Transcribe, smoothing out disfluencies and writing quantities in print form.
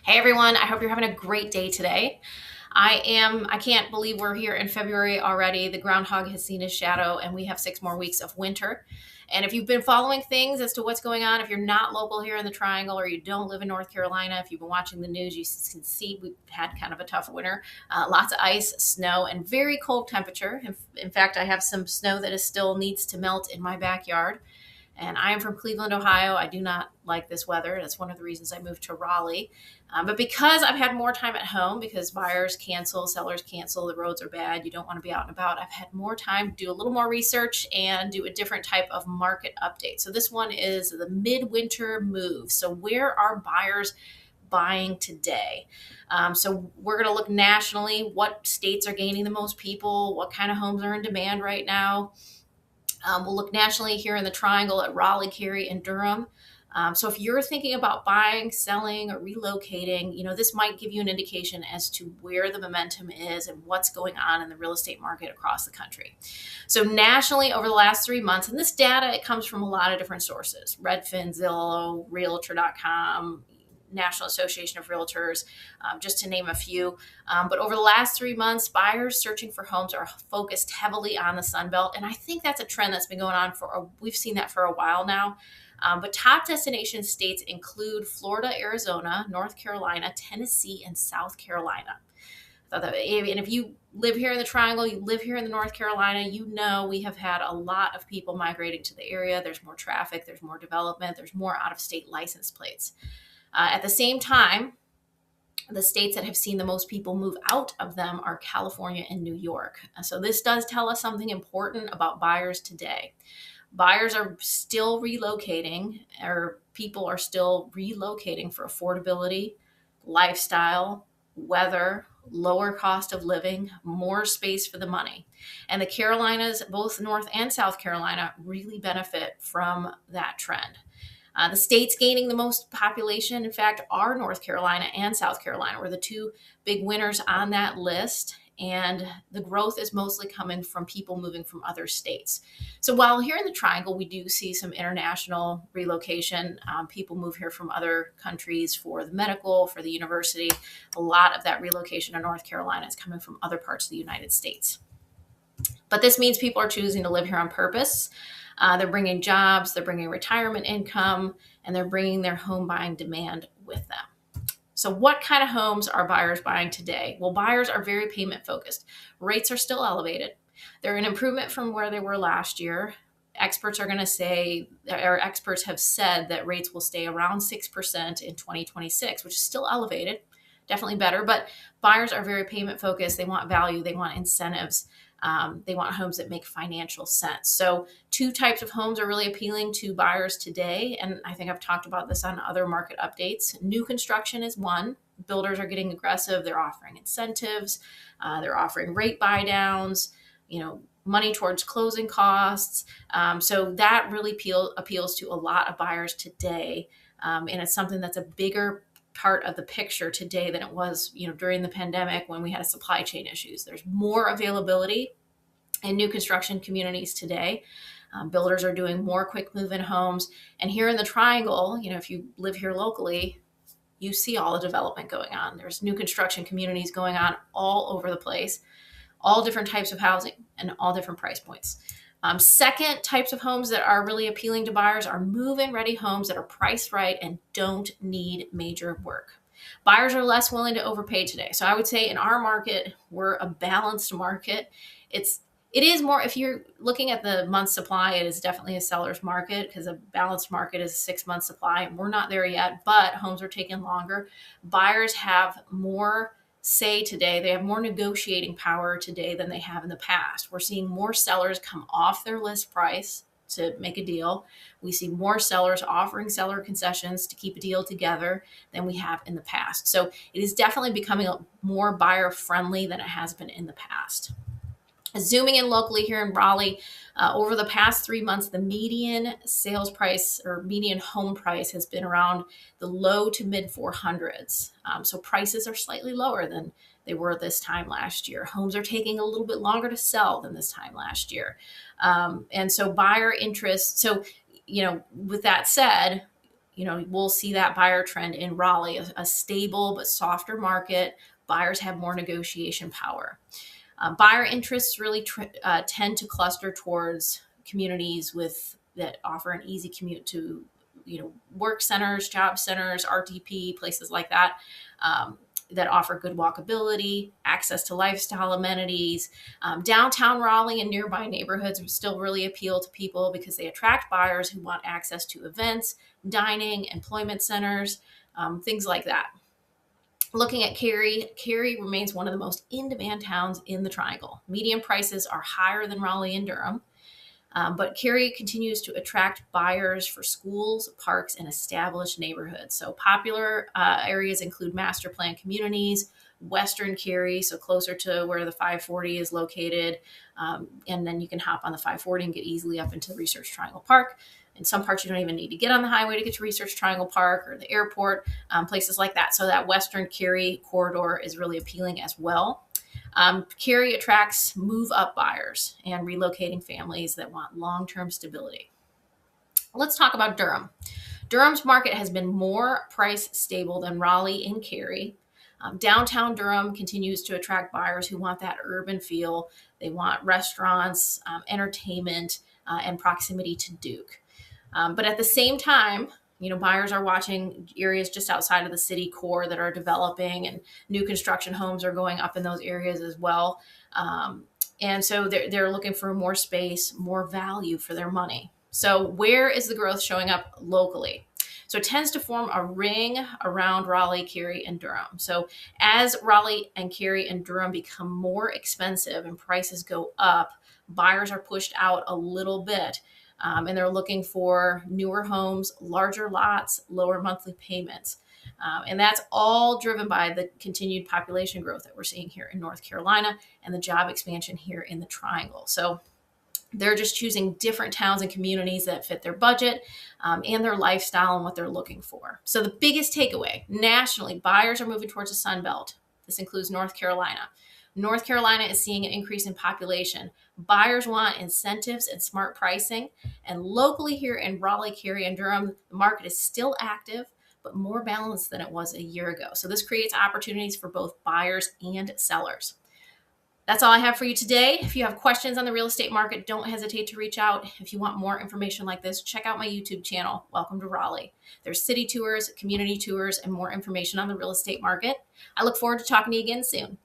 Hey everyone, I hope you're having a great day today. I can't believe we're here in February already. The groundhog has seen his shadow and we have 6 more weeks of winter. And if you've been following things as to what's going on, if you're not local here in the Triangle or you don't live in North Carolina, if you've been watching the news, you can see we've had kind of a tough winter. Lots of ice, snow, and very cold temperature. In fact, I have some snow that is still needs to melt in my backyard. And I am from Cleveland, Ohio. I do not like this weather. That's one of the reasons I moved to Raleigh. But because I've had more time at home, because buyers cancel, sellers cancel, the roads are bad, you don't want to be out and about, I've had more time to do a little more research and do a different type of market update. So this one is the midwinter move. So where are buyers buying today? So we're going to look nationally. What states are gaining the most people? What kind of homes are in demand right now? We'll look nationally here in the Triangle at Raleigh, Cary, and Durham. So if you're thinking about buying, selling, or relocating, this might give you an indication as to where the momentum is and what's going on in the real estate market across the country. So nationally, over the last 3 months, and this data, it comes from a lot of different sources: Redfin, Zillow, Realtor.com, National Association of Realtors, just to name a few. But over the last 3 months, buyers searching for homes are focused heavily on the Sun Belt. And I think that's a trend that's been going on we've seen that for a while now. But top destination states include Florida, Arizona, North Carolina, Tennessee, and South Carolina. And if you live here in the Triangle, you live here in the North Carolina, we have had a lot of people migrating to the area. There's more traffic, there's more development, there's more out-of-state license plates. At the same time, the states that have seen the most people move out of them are California and New York. So this does tell us something important about buyers today. Buyers are still relocating, or people are still relocating for affordability, lifestyle, weather, lower cost of living, more space for the money. And the Carolinas, both North and South Carolina, really benefit from that trend. The states gaining the most population, in fact, are North Carolina and South Carolina. We're the two big winners on that list. And the growth is mostly coming from people moving from other states. So while here in the Triangle, we do see some international relocation, people move here from other countries for the medical, for the university. A lot of that relocation in North Carolina is coming from other parts of the United States. But this means people are choosing to live here on purpose. They're bringing jobs, they're bringing retirement income, and they're bringing their home buying demand with them. So what kind of homes are buyers buying today? Well, buyers are very payment focused. Rates are still elevated. They're an improvement from where they were last year. Experts have said that rates will stay around 6% in 2026, which is still elevated, definitely better, but buyers are very payment focused. They want value, they want incentives. They want homes that make financial sense. So two types of homes are really appealing to buyers today. And I think I've talked about this on other market updates. New construction is one. Builders are getting aggressive. They're offering incentives. They're offering rate buydowns, money towards closing costs. So that really appeals to a lot of buyers today. And it's something that's a bigger part of the picture today than it was, during the pandemic when we had supply chain issues. There's more availability in new construction communities today. Builders are doing more quick move-in homes. And here in the Triangle, if you live here locally, you see all the development going on. There's new construction communities going on all over the place, all different types of housing and all different price points. Second types of homes that are really appealing to buyers are move-in ready homes that are priced right and don't need major work. Buyers are less willing to overpay today. So I would say in our market, we're a balanced market. It is more, if you're looking at the month supply, it is definitely a seller's market because a balanced market is a 6-month supply. We're not there yet, but homes are taking longer. Buyers have more say today. They have more negotiating power today than they have in the past. We're seeing more sellers come off their list price to make a deal. We see more sellers offering seller concessions to keep a deal together than we have in the past. So it is definitely becoming more buyer friendly than it has been in the past. Zooming in locally here in Raleigh, over the past 3 months, the median sales price or median home price has been around the low to mid 400s. So prices are slightly lower than they were this time last year. Homes are taking a little bit longer to sell than this time last year. And so buyer interest. So, with that said, we'll see that buyer trend in Raleigh, a stable but softer market. Buyers have more negotiation power. Buyer interests really tend to cluster towards communities that offer an easy commute to, work centers, job centers, RTP, places like that, that offer good walkability, access to lifestyle amenities. Downtown Raleigh and nearby neighborhoods still really appeal to people because they attract buyers who want access to events, dining, employment centers, things like that. Looking at Cary remains one of the most in-demand towns in the Triangle. Median prices are higher than Raleigh and Durham, but Cary continues to attract buyers for schools, parks, and established neighborhoods. So popular areas include master plan communities, Western Cary, so closer to where the 540 is located, and then you can hop on the 540 and get easily up into Research Triangle Park. In some parts, you don't even need to get on the highway to get to Research Triangle Park or the airport, places like that. So that Western Cary corridor is really appealing as well. Cary attracts move-up buyers and relocating families that want long-term stability. Let's talk about Durham. Durham's market has been more price stable than Raleigh and Cary. Downtown Durham continues to attract buyers who want that urban feel. They want restaurants, entertainment, and proximity to Duke. But at the same time, buyers are watching areas just outside of the city core that are developing, and new construction homes are going up in those areas as well. And so they're looking for more space, more value for their money. So where is the growth showing up locally? So it tends to form a ring around Raleigh, Cary, and Durham. So as Raleigh and Cary and Durham become more expensive and prices go up, buyers are pushed out a little bit. And they're looking for newer homes, larger lots, lower monthly payments. And that's all driven by the continued population growth that we're seeing here in North Carolina and the job expansion here in the Triangle. So they're just choosing different towns and communities that fit their budget and their lifestyle and what they're looking for. So the biggest takeaway, nationally, buyers are moving towards the Sun Belt. This includes North Carolina. North Carolina is seeing an increase in population. Buyers want incentives and smart pricing. And locally here in Raleigh, Cary, and Durham, the market is still active, but more balanced than it was a year ago. So this creates opportunities for both buyers and sellers. That's all I have for you today. If you have questions on the real estate market, don't hesitate to reach out. If you want more information like this, check out my YouTube channel, Welcome to Raleigh. There's city tours, community tours, and more information on the real estate market. I look forward to talking to you again soon.